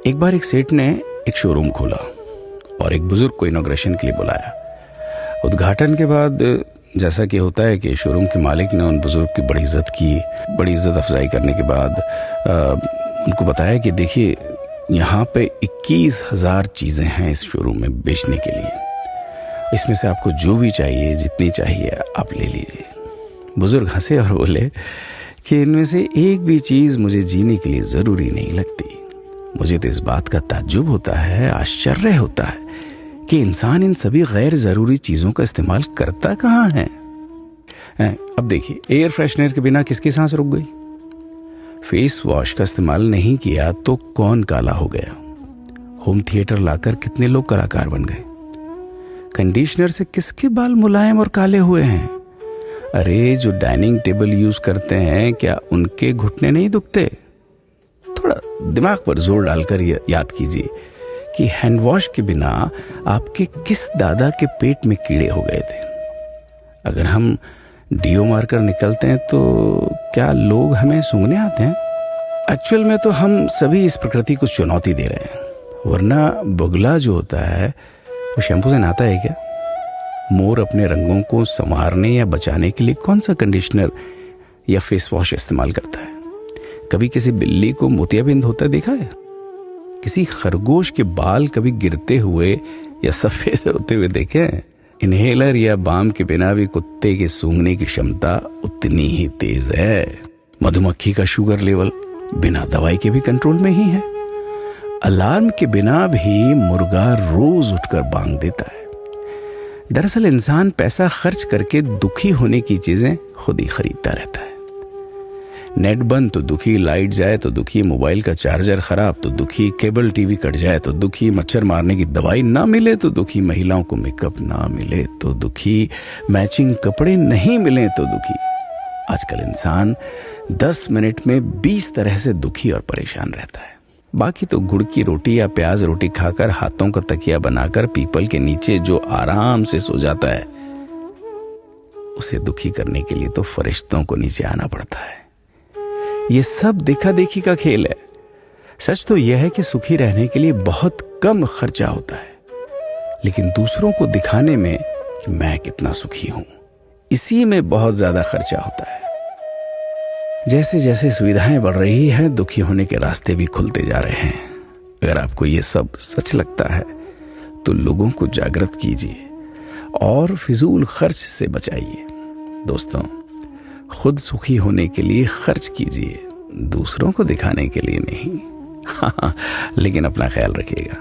एक बार एक सेठ ने एक शोरूम खोला और एक बुजुर्ग को इनॉग्रेशन के लिए बुलाया। उद्घाटन के बाद जैसा कि होता है कि शोरूम के मालिक ने उन बुजुर्ग की बड़ी इज्जत की। बड़ी इज्जत अफजाई करने के बाद उनको बताया कि देखिए, यहाँ पे 21,000 चीज़ें हैं इस शोरूम में बेचने के लिए। इसमें से आपको जो भी चाहिए, जितनी चाहिए आप ले लीजिए। बुजुर्ग हंसे और बोले कि इनमें से एक भी चीज़ मुझे जीने के लिए ज़रूरी नहीं लगती। मुझे तो इस बात का ताज्जुब होता है, आश्चर्य होता है कि इंसान इन सभी गैर ज़रूरी चीज़ों का इस्तेमाल करता कहाँ है। अब देखिए, एयर फ्रेशनर के बिना किसकी सांस रुक गई? फेस वॉश का इस्तेमाल नहीं किया तो कौन काला हो गया? होम थिएटर लाकर कितने लोग कलाकार बन गए? कंडीशनर से किसके बाल मुलायम और काले हुए हैं? अरे, जो डाइनिंग टेबल यूज करते हैं, क्या उनके घुटने नहीं दुखते? थोड़ा दिमाग पर जोर डालकर याद कीजिए कि हैंड वॉश के बिना आपके किस दादा के पेट में कीड़े हो गए थे। अगर हम डीओ मारकर निकलते हैं तो क्या लोग हमें सूंघने आते हैं? एक्चुअल में तो हम सभी इस प्रकृति को चुनौती दे रहे हैं, वरना बुगला जो होता है वो शैम्पू से नहाता है क्या? मोर अपने रंगों को संवारने या बचाने के लिए कौन सा कंडीशनर या फेस वॉश इस्तेमाल करता है? कभी किसी बिल्ली को मोतियाबिंद होता देखा है? किसी खरगोश के बाल कभी गिरते हुए या सफेद होते हुए देखे हैं? इनहेलर या बाम के बिना भी कुत्ते के सूंघने की क्षमता उतनी ही तेज है। मधुमक्खी का शुगर लेवल बिना दवाई के भी कंट्रोल में ही है। अलार्म के बिना भी मुर्गा रोज उठकर बांग देता है। दरअसल इंसान पैसा खर्च करके दुखी होने की चीजें खुद ही खरीदता रहता है। नेट बंद तो दुखी, लाइट जाए तो दुखी, मोबाइल का चार्जर खराब तो दुखी, केबल टीवी कट जाए तो दुखी, मच्छर मारने की दवाई ना मिले तो दुखी, महिलाओं को मेकअप ना मिले तो दुखी, मैचिंग कपड़े नहीं मिले तो दुखी। आजकल इंसान 10 मिनट में 20 तरह से दुखी और परेशान रहता है। बाकी तो गुड़ की रोटी या प्याज रोटी खाकर हाथों का तकिया बनाकर पीपल के नीचे जो आराम से सो जाता है, उसे दुखी करने के लिए तो फरिश्तों को नीचे आना पड़ता है। ये सब देखा देखी का खेल है। सच तो यह है कि सुखी रहने के लिए बहुत कम खर्चा होता है, लेकिन दूसरों को दिखाने में कि मैं कितना सुखी हूं, इसी में बहुत ज्यादा खर्चा होता है। जैसे जैसे सुविधाएं बढ़ रही हैं, दुखी होने के रास्ते भी खुलते जा रहे हैं। अगर आपको ये सब सच लगता है तो लोगों को जागृत कीजिए और फिजूल खर्च से बचाइए। दोस्तों, खुद सुखी होने के लिए खर्च कीजिए, दूसरों को दिखाने के लिए नहीं। हाँ, लेकिन अपना ख्याल रखिएगा।